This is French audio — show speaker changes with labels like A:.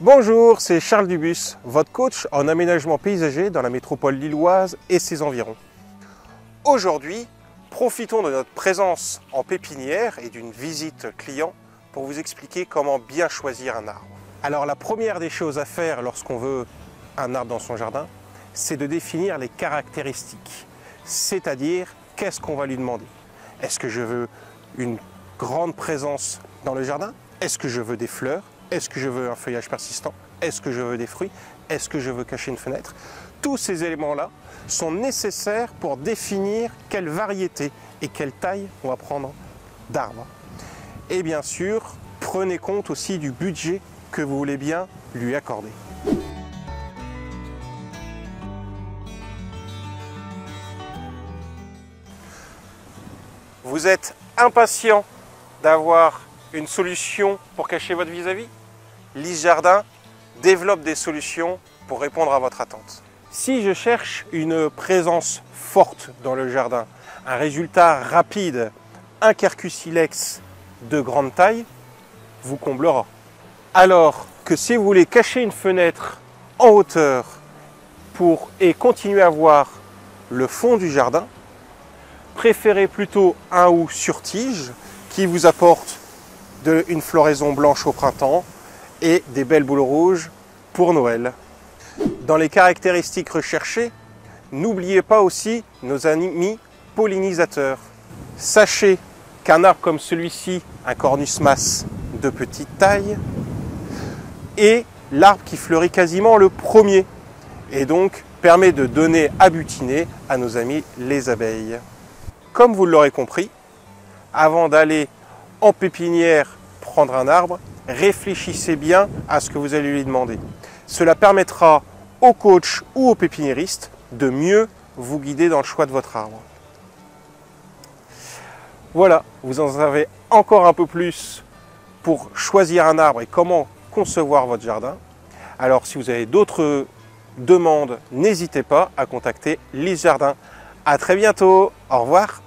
A: Bonjour, c'est Charles Dubus, votre coach en aménagement paysager dans la métropole lilloise et ses environs. Aujourd'hui, profitons de notre présence en pépinière et d'une visite client pour vous expliquer comment bien choisir un arbre. Alors la première des choses à faire lorsqu'on veut un arbre dans son jardin, c'est de définir les caractéristiques, c'est-à-dire qu'est-ce qu'on va lui demander. Est-ce que je veux une grande présence dans le jardin? Est-ce que je veux des fleurs? Est-ce que je veux un feuillage persistant? Est-ce que je veux des fruits? Est-ce que je veux cacher une fenêtre? Tous ces éléments-là sont nécessaires pour définir quelle variété et quelle taille on va prendre d'arbre. Et bien sûr, prenez compte aussi du budget que vous voulez bien lui accorder. Vous êtes impatient d'avoir une solution pour cacher votre vis-à-vis? Lise Jardin développe des solutions pour répondre à votre attente. Si je cherche une présence forte dans le jardin, un résultat rapide, un quercus silex de grande taille vous comblera. Alors que si vous voulez cacher une fenêtre en hauteur et continuer à voir le fond du jardin, préférez plutôt un hou sur tige qui vous apporte une floraison blanche au printemps et des belles boules rouges pour Noël. Dans les caractéristiques recherchées, n'oubliez pas aussi nos amis pollinisateurs. Sachez qu'un arbre comme celui-ci, un Cornus mas de petite taille, est l'arbre qui fleurit quasiment le premier et donc permet de donner à butiner à nos amis les abeilles. Comme vous l'aurez compris, avant d'aller en pépinière prendre un arbre, réfléchissez bien à ce que vous allez lui demander. Cela permettra au coach ou au pépiniériste de mieux vous guider dans le choix de votre arbre. Voilà, vous en savez encore un peu plus pour choisir un arbre et comment concevoir votre jardin. Alors si vous avez d'autres demandes, n'hésitez pas à contacter Lise Jardin. À très bientôt, au revoir.